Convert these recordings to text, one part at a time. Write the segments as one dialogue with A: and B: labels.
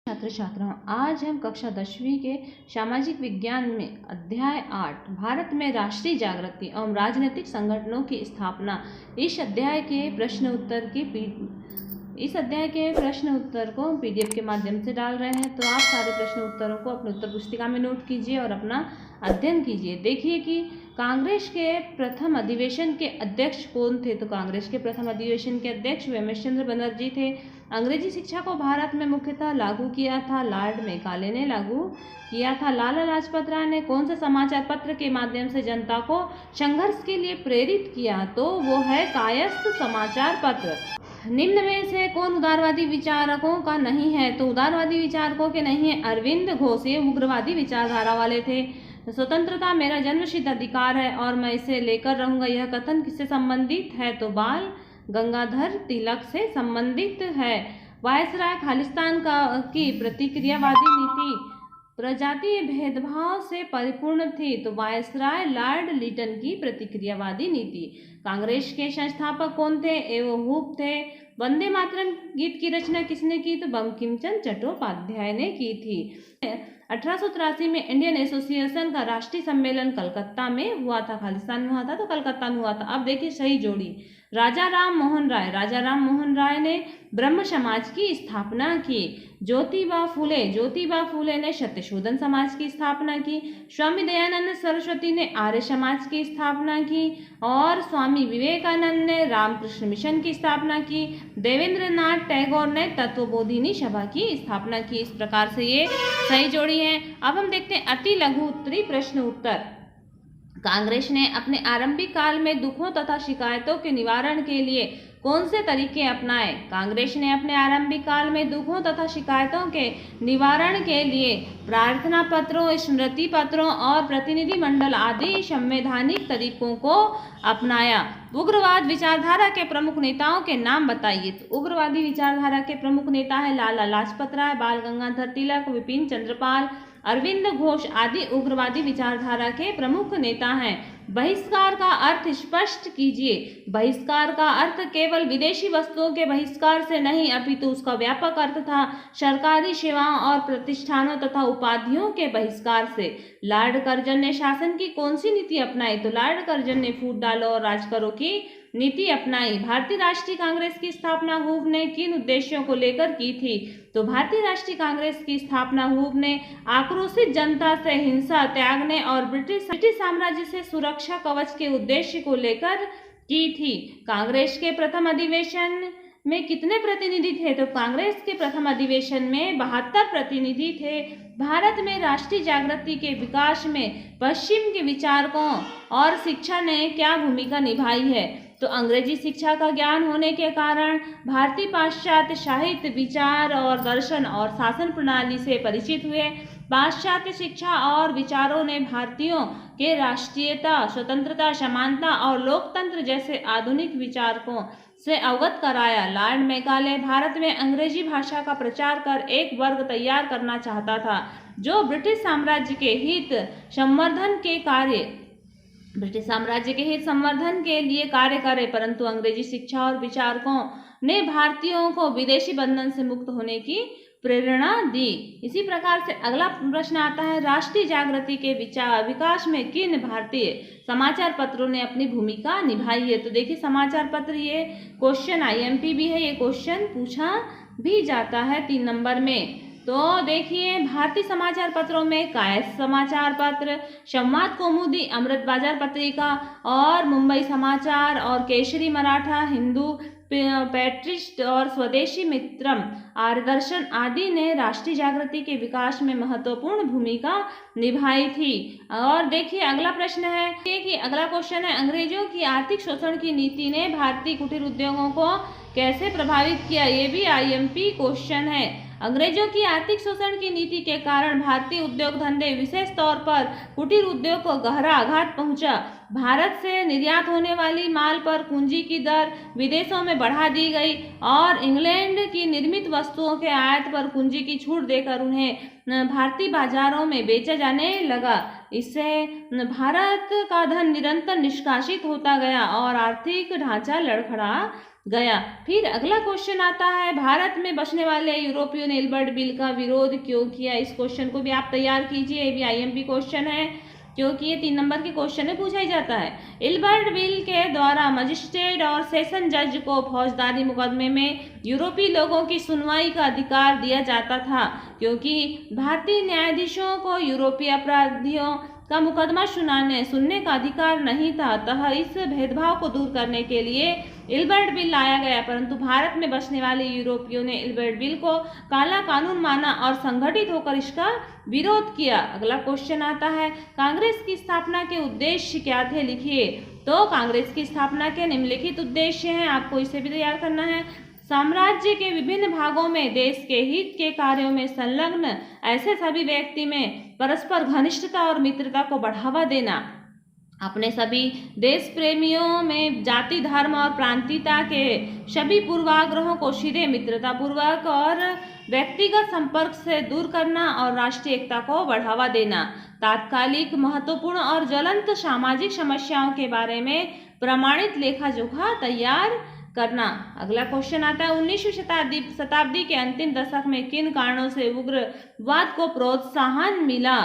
A: छात्र छात्राओं, आज हम कक्षा 10वीं के सामाजिक विज्ञान में अध्याय 8 भारत में राष्ट्रीय जागृति एवं राजनीतिक संगठनों की स्थापना इस अध्याय के प्रश्न उत्तर को पीडीएफ के माध्यम से डाल रहे हैं। तो आप सारे प्रश्न उत्तरों को अपनी उत्तर पुस्तिका में नोट कीजिए और अपना अध्ययन कीजिए। देखिए कि कांग्रेस के प्रथम अधिवेशन के अध्यक्ष कौन थे। तो कांग्रेस के प्रथम अधिवेशन के अध्यक्ष हेमचंद्र बनर्जी थे। अंग्रेजी शिक्षा को भारत में मुख्यतः लागू किया था लॉर्ड मेकाले ने लागू किया था। लाला लाजपत राय ने कौन से समाचार पत्र के माध्यम से जनता को संघर्ष के लिए प्रेरित किया। तो वो है कायस्थ समाचार पत्र। निम्न में से कौन उदारवादी विचारकों का नहीं है। तो उदारवादी विचारकों के नहीं है अरविंद घोष, ये उग्रवादी विचारधारा वाले थे। स्वतंत्रता मेरा जन्मसिद्ध अधिकार है और मैं इसे लेकर रहूंगा, यह कथन किससे संबंधित है। तो बाल गंगाधर तिलक से संबंधित है। वायसराय खालिस्तान की प्रतिक्रियावादी नीति प्रजातीय भेदभाव से परिपूर्ण थी। तो वायसराय लॉर्ड लिटन की प्रतिक्रियावादी नीति। कांग्रेस के संस्थापक कौन थे। एवं हुप थे। वंदे मातरम गीत की रचना किसने की। तो बंकिम चंद्र चट्टोपाध्याय ने की थी। 1883 में इंडियन एसोसिएशन का राष्ट्रीय सम्मेलन कलकत्ता में हुआ था। खालिस्तान में हुआ था तो कलकत्ता में हुआ था। अब देखिए सही जोड़ी। राजा राम मोहन राय ने ब्रह्म समाज की स्थापना की। ज्योतिबा फूले ने सत्यशोधन समाज की स्थापना की। स्वामी दयानंद सरस्वती ने आर्य समाज की स्थापना की और स्वामी विवेकानंद ने रामकृष्ण मिशन की स्थापना की। देवेंद्रनाथ टैगोर ने तत्वबोधिनी सभा की स्थापना की। इस प्रकार से ये सही जोड़ी है। अब हम देखते हैं अति लघु उत्तरी प्रश्न उत्तर। कांग्रेस ने अपने आरंभिक काल में दुखों तथा शिकायतों के निवारण के लिए कौन से तरीके अपनाए। कांग्रेस ने अपने आरंभिक काल में दुखों तथा शिकायतों के निवारण के लिए प्रार्थना पत्रों, स्मृति पत्रों और प्रतिनिधि मंडल आदि संवैधानिक तरीकों को अपनाया। उग्रवाद विचारधारा के प्रमुख नेताओं के नाम बताइए। तो उग्रवादी विचारधारा के प्रमुख नेता है लाला लाजपत राय, बाल गंगाधर तिलक, विपिन चंद्रपाल, अरविंद घोष आदि उग्रवादी विचारधारा के प्रमुख नेता हैं। बहिष्कार का अर्थ स्पष्ट कीजिए। बहिष्कार का अर्थ केवल विदेशी वस्तुओं के बहिष्कार से नहीं अपितु उसका व्यापक अर्थ था सरकारी सेवाओं और प्रतिष्ठानों तथा उपाधियों के बहिष्कार से। लॉर्ड कर्जन ने शासन की कौन सी नीति अपनाई। तो लॉर्ड कर्जन ने फूट डालो और राज करो की नीति अपनाई। भारतीय राष्ट्रीय कांग्रेस की स्थापना हुप ने किन उद्देश्यों को लेकर की थी। तो भारतीय राष्ट्रीय कांग्रेस की स्थापना हुप ने आक्रोशित जनता से हिंसा त्यागने और ब्रिटिश साम्राज्य से सुरक्षा कवच के उद्देश्य को लेकर की थी। कांग्रेस के प्रथम अधिवेशन में कितने प्रतिनिधि थे। तो कांग्रेस के प्रथम अधिवेशन में 72 प्रतिनिधि थे। भारत में राष्ट्रीय जागृति के विकास में पश्चिम के विचारकों और शिक्षा ने क्या भूमिका निभाई है। तो अंग्रेजी शिक्षा का ज्ञान होने के कारण भारतीय पाश्चात्य साहित्य, विचार और दर्शन और शासन प्रणाली से परिचित हुए। पाश्चात्य शिक्षा और विचारों ने भारतीयों के राष्ट्रीयता, स्वतंत्रता, समानता और लोकतंत्र जैसे आधुनिक विचारकों से अवगत कराया। लॉर्ड मेकाले भारत में अंग्रेजी भाषा का प्रचार कर एक वर्ग तैयार करना चाहता था जो ब्रिटिश साम्राज्य के हित संवर्धन के लिए कार्य करे, परंतु अंग्रेजी शिक्षा और विचारकों ने भारतीयों को विदेशी बंधन से मुक्त होने की प्रेरणा दी। इसी प्रकार से अगला प्रश्न आता है राष्ट्रीय जागृति के विकास में किन भारतीय समाचार पत्रों ने अपनी भूमिका निभाई है। तो देखिए समाचार पत्र, ये क्वेश्चन आईएमपी भी है, ये क्वेश्चन पूछा भी जाता है 3 नंबर में। तो देखिए भारतीय समाचार पत्रों में कायस्थ समाचार पत्र, संवाद कौमुदी, अमृत बाजार पत्रिका और मुंबई समाचार और केसरी मराठा, हिंदू, पैट्रिस्ट और स्वदेशी मित्रम, आर्यदर्शन आदि ने राष्ट्रीय जागृति के विकास में महत्वपूर्ण भूमिका निभाई थी। और देखिए अगला प्रश्न है कि अगला क्वेश्चन है अंग्रेजों की आर्थिक शोषण की नीति ने भारतीय कुटीर उद्योगों को कैसे प्रभावित किया। ये भी आईएमपी क्वेश्चन है। अंग्रेजों की आर्थिक शोषण की नीति के कारण भारतीय उद्योग धंधे, विशेष तौर पर कुटीर उद्योग को गहरा आघात पहुंचा। भारत से निर्यात होने वाली माल पर पूंजी की दर विदेशों में बढ़ा दी गई और इंग्लैंड की निर्मित वस्तुओं के आयात पर पूंजी की छूट देकर उन्हें भारतीय बाजारों में बेचा जाने लगा। इससे भारत का धन निरंतर निष्कासित होता गया और आर्थिक ढांचा लड़खड़ा गया। फिर अगला क्वेश्चन आता है, भारत में बसने वाले यूरोपियों ने इल्बर्ट बिल का विरोध क्यों किया। इस क्वेश्चन को भी आप तैयार कीजिए, ये भी आईएमपी क्वेश्चन है, क्योंकि ये 3 नंबर के क्वेश्चन में पूछा ही जाता है। इल्बर्ट बिल के द्वारा मजिस्ट्रेट और सेशन जज को फौजदारी मुकदमे में यूरोपीय लोगों की सुनवाई का अधिकार दिया जाता था, क्योंकि भारतीय न्यायाधीशों को यूरोपीय अपराधियों का मुकदमा सुनने का अधिकार नहीं था। अतः इस भेदभाव को दूर करने के लिए इल्बर्ट बिल लाया गया, परंतु भारत में बसने वाले यूरोपियों ने इल्बर्ट बिल को काला कानून माना और संगठित होकर इसका विरोध किया। अगला क्वेश्चन आता है, कांग्रेस की स्थापना के उद्देश्य क्या थे, लिखिए। तो कांग्रेस की स्थापना के निम्नलिखित उद्देश्य हैं, आपको इसे भी तैयार करना है। साम्राज्य के विभिन्न भागों में देश के हित के कार्यों में संलग्न ऐसे सभी व्यक्ति में परस्पर घनिष्ठता और मित्रता को बढ़ावा देना, अपने सभी देश प्रेमियों में जाति धर्म और प्रांतीयता के सभी पूर्वाग्रहों को सीधे मित्रतापूर्वक और व्यक्तिगत संपर्क से दूर करना और राष्ट्रीय एकता को बढ़ावा देना, तात्कालिक महत्वपूर्ण और ज्वलंत सामाजिक समस्याओं के बारे में प्रमाणित लेखा जोखा तैयार करना। अगला क्वेश्चन आता है, 19वीं शताब्दी के अंतिम दशक में किन कारणों से उग्रवाद को प्रोत्साहन मिला।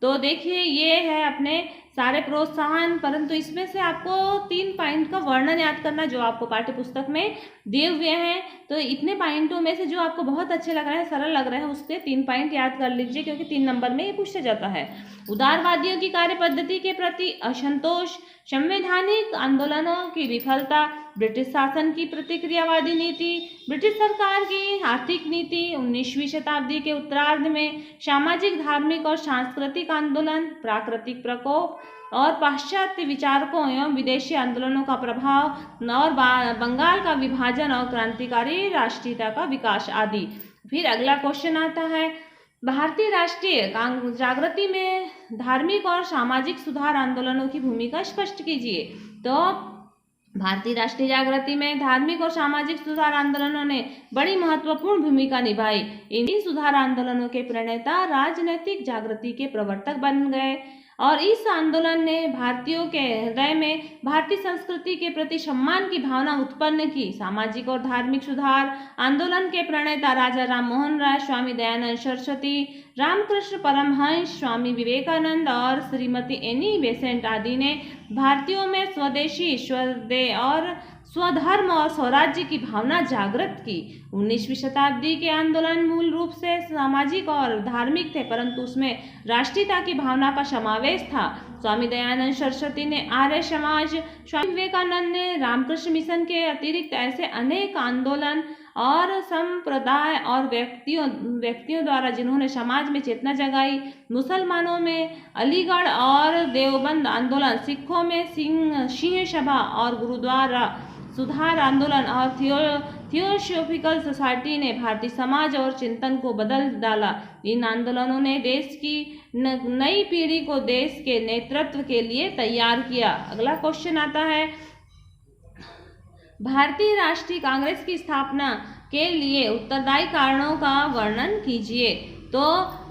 A: तो देखिए, ये है अपने सारे प्रोत्साहन, परंतु इसमें से आपको 3 पॉइंट का वर्णन याद करना जो आपको पाठ्य पुस्तक में दिए हुए हैं। तो इतने पॉइंटों में से जो आपको बहुत अच्छे लग रहे हैं, सरल लग रहे हैं, उसके 3 पॉइंट याद कर लीजिए, क्योंकि 3 नंबर में ये पूछा जाता है। उदारवादियों की कार्य पद्धति के प्रति असंतोष, संवैधानिक आंदोलनों की विफलता, ब्रिटिश शासन की प्रतिक्रियावादी नीति, ब्रिटिश सरकार की आर्थिक नीति, 19वीं शताब्दी के उत्तरार्ध में सामाजिक धार्मिक और सांस्कृतिक आंदोलन, प्राकृतिक प्रकोप और पाश्चात्य विचारकों एवं विदेशी आंदोलनों का प्रभाव और बंगाल का विभाजन और क्रांतिकारी राष्ट्रीयता का विकास आदि। फिर अगला क्वेश्चन आता है, भारतीय राष्ट्रीय जागृति में धार्मिक और सामाजिक सुधार आंदोलनों की भूमिका स्पष्ट कीजिए। तो भारतीय राष्ट्रीय जागृति में धार्मिक और सामाजिक सुधार आंदोलनों ने बड़ी महत्वपूर्ण भूमिका निभाई। इन सुधार आंदोलनों के प्रणेता राजनीतिक जागृति के प्रवर्तक बन गए और इस आंदोलन ने भारतीयों के हृदय में भारतीय संस्कृति के प्रति सम्मान की भावना उत्पन्न की। सामाजिक और धार्मिक सुधार आंदोलन के प्रणेता राजा राम मोहन राय, स्वामी दयानंद सरस्वती, रामकृष्ण परमहंस, स्वामी विवेकानंद और श्रीमती एनी बेसेंट आदि ने भारतीयों में स्वदेशी, स्वदेश और स्वधर्म और स्वराज्य की भावना जागृत की। 19वीं शताब्दी के आंदोलन मूल रूप से सामाजिक और धार्मिक थे, परंतु उसमें राष्ट्रीयता की भावना का समावेश था। स्वामी दयानंद सरस्वती ने आर्य समाज, स्वामी विवेकानंद ने रामकृष्ण मिशन के अतिरिक्त ऐसे अनेक आंदोलन और संप्रदाय और व्यक्तियों द्वारा जिन्होंने समाज में चेतना जगाई। मुसलमानों में अलीगढ़ और देवबंद आंदोलन, सिखों में सिंह सभा और गुरुद्वारा सुधार आंदोलन और थियोसॉफिकल सोसाइटी ने भारतीय समाज और चिंतन को बदल डाला। इन आंदोलनों ने देश की नई पीढ़ी को देश के नेतृत्व के लिए तैयार किया। अगला क्वेश्चन आता है, भारतीय राष्ट्रीय कांग्रेस की स्थापना के लिए उत्तरदायी कारणों का वर्णन कीजिए। तो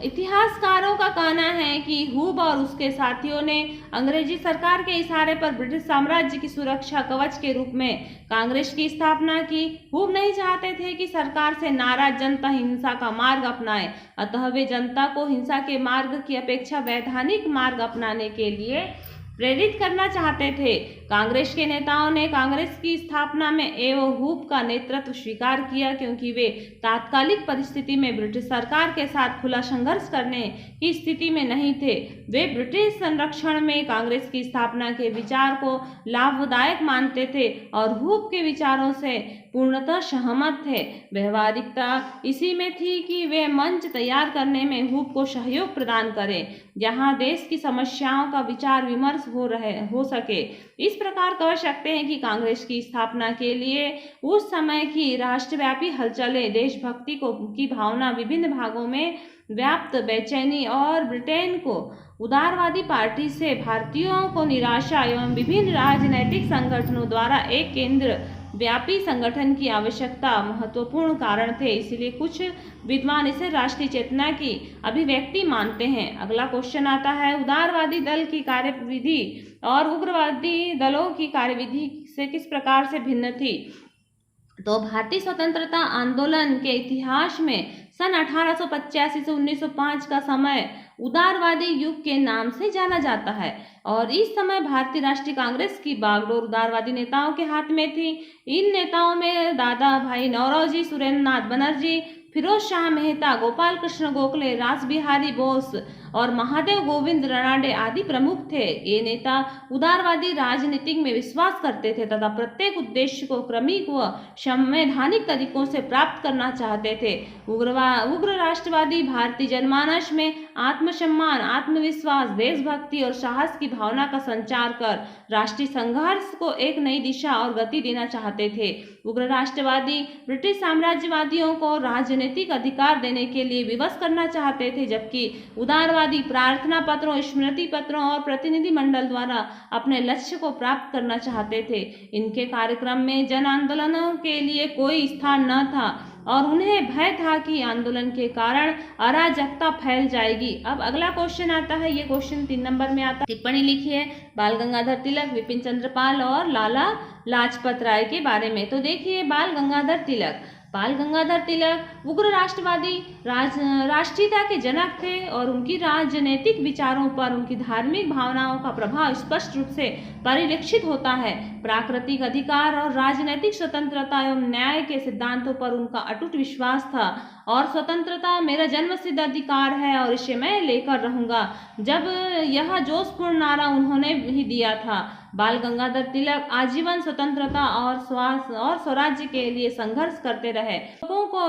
A: इतिहासकारों का कहना है कि हुब और उसके साथियों ने अंग्रेजी सरकार के इशारे पर ब्रिटिश साम्राज्य की सुरक्षा कवच के रूप में कांग्रेस की स्थापना की। हुब नहीं चाहते थे कि सरकार से नाराज जनता हिंसा का मार्ग अपनाए, अतः वे जनता को हिंसा के मार्ग की अपेक्षा वैधानिक मार्ग अपनाने के लिए प्रेरित करना चाहते थे। कांग्रेस के नेताओं ने कांग्रेस की स्थापना में एवं हुब का नेतृत्व स्वीकार किया, क्योंकि वे तात्कालिक परिस्थिति में ब्रिटिश सरकार के साथ खुला संघर्ष करने की स्थिति में नहीं थे। वे ब्रिटिश संरक्षण में कांग्रेस की स्थापना के विचार को लाभदायक मानते थे और हुब के विचारों से पूर्णतः सहमत थे। व्यवहारिकता इसी में थी कि वे मंच तैयार करने में हुब को सहयोग प्रदान करें, जहां देश की समस्याओं का विचार विमर्श हो सके। इस प्रकार कह सकते हैं कि कांग्रेस की स्थापना के लिए उस समय की राष्ट्रव्यापी हलचलें, देशभक्ति की भावना, विभिन्न भागों में व्याप्त बेचैनी और ब्रिटेन को उदारवादी पार्टी से भारतीयों को निराशा एवं विभिन्न राजनैतिक संगठनों द्वारा एक केंद्र व्यापी संगठन की आवश्यकता महत्वपूर्ण कारण थे। इसलिए कुछ विद्वान इसे राष्ट्रीय चेतना की अभिव्यक्ति मानते हैं। अगला क्वेश्चन आता है, उदारवादी दल की कार्यविधि और उग्रवादी दलों की कार्यविधि से किस प्रकार से भिन्न थी। तो भारतीय स्वतंत्रता आंदोलन के इतिहास में सन 1885 से 1905 का समय उदारवादी युग के नाम से जाना जाता है और इस समय भारतीय राष्ट्रीय कांग्रेस की बागडोर उदारवादी नेताओं के हाथ में थी। इन नेताओं में दादा भाई नौरोजी, सुरेंद्र नाथ बनर्जी, फिरोज शाह मेहता, गोपाल कृष्ण गोखले, रास बिहारी बोस और महादेव गोविंद रानडे आदि प्रमुख थे। ये नेता उदारवादी राजनीति में विश्वास करते थे तथा प्रत्येक उद्देश्य को क्रमिक व संवैधानिक तरीकों से प्राप्त करना चाहते थे। उग्र राष्ट्रवादी भारतीय जनमानस में आत्मसम्मान, आत्मविश्वास, देशभक्ति और साहस की भावना का संचार कर राष्ट्रीय संघर्ष को एक नई दिशा और गति देना चाहते थे। उग्र राष्ट्रवादी ब्रिटिश साम्राज्यवादियों को राजनीतिक अधिकार देने के लिए विवश करना चाहते थे, जबकि उदारवादी प्रार्थना पत्रों, स्मृति पत्रों और प्रतिनिधि मंडल द्वारा अपने लक्ष्य को प्राप्त करना चाहते थे। इनके कार्यक्रम में जन आंदोलनों के लिए कोई स्थान न था और उन्हें भय था कि आंदोलन के कारण अराजकता फैल जाएगी। अब अगला क्वेश्चन आता है, ये क्वेश्चन 3 नंबर में आता है। टिप्पणी लिखी है बाल गंगाधर तिलक, विपिन चंद्र पाल और लाला लाजपत राय के बारे में। तो देखिए बाल गंगाधर तिलक उग्र राष्ट्रवादी राष्ट्रीयता के जनक थे और उनकी राजनीतिक विचारों पर उनकी धार्मिक भावनाओं का प्रभाव स्पष्ट रूप से परिलक्षित होता है। प्राकृतिक अधिकार और राजनीतिक स्वतंत्रता एवं न्याय के सिद्धांतों पर उनका अटूट विश्वास था और स्वतंत्रता मेरा जन्मसिद्ध अधिकार है और इसे मैं लेकर रहूंगा, जब यह जोशपूर्ण नारा उन्होंने ही दिया था। बाल गंगाधर तिलक आजीवन स्वतंत्रता और स्वराज्य के लिए संघर्ष करते रहे, लोगों को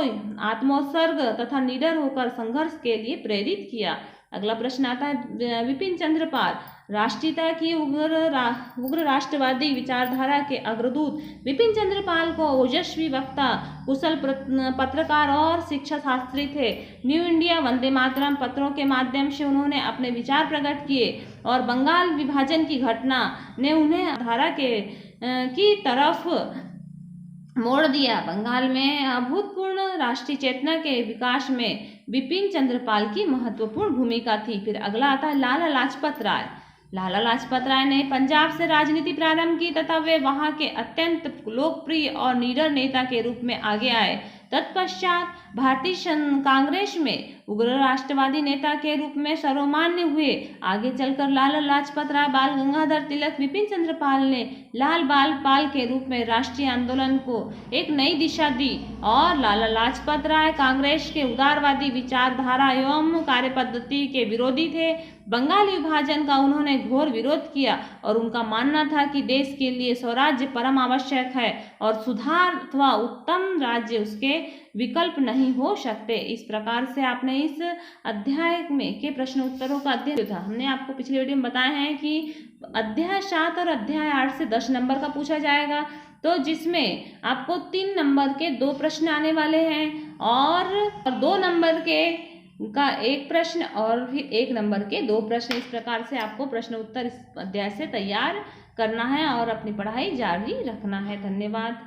A: आत्मोत्सर्ग तथा निडर होकर संघर्ष के लिए प्रेरित किया। अगला प्रश्न आता है विपिन चंद्र पाल, राष्ट्रीयता की उग्र राष्ट्रवादी विचारधारा के अग्रदूत विपिन चंद्र पाल को ओजस्वी वक्ता, कुशल पत्रकार और शिक्षा शास्त्री थे। न्यू इंडिया, वंदे मातरम पत्रों के माध्यम से उन्होंने अपने विचार प्रकट किए और बंगाल विभाजन की घटना ने उन्हें धारा की तरफ मोड़ दिया। बंगाल में अभूतपूर्व राष्ट्रीय चेतना के विकास में विपिन चंद्र पाल की महत्वपूर्ण भूमिका थी। फिर अगला आता है लाला लाजपत राय ने पंजाब से राजनीति प्रारंभ की तथा वे वहां के अत्यंत लोकप्रिय और निडर नेता के रूप में आगे आए। तत्पश्चात भारतीय कांग्रेस में उग्र राष्ट्रवादी नेता के रूप में सर्वमान्य हुए। आगे चलकर लाला लाजपत राय, बाल गंगाधर तिलक, विपिन चंद्र पाल ने लाल बाल पाल के रूप में राष्ट्रीय आंदोलन को एक नई दिशा दी और लाला लाजपत राय कांग्रेस के उदारवादी विचारधारा एवं कार्यपद्धति के विरोधी थे। बंगाल विभाजन का उन्होंने घोर विरोध किया और उनका मानना था कि देश के लिए स्वराज्य परम आवश्यक है और सुधार अथवा उत्तम राज्य उसके विकल्प नहीं हो सकते। इस प्रकार से आपने इस अध्याय में के प्रश्न उत्तरों का अध्ययन था। हमने आपको पिछले वीडियो में बताया है कि अध्याय 7 और अध्याय 8 से 10 नंबर का पूछा जाएगा, तो जिसमें आपको 3 नंबर के 2 प्रश्न आने वाले हैं और 2 नंबर के का 1 प्रश्न और फिर 1 नंबर के 2 प्रश्न। इस प्रकार से आपको प्रश्न उत्तर इस अध्याय से तैयार करना है और अपनी पढ़ाई जारी रखना है। धन्यवाद।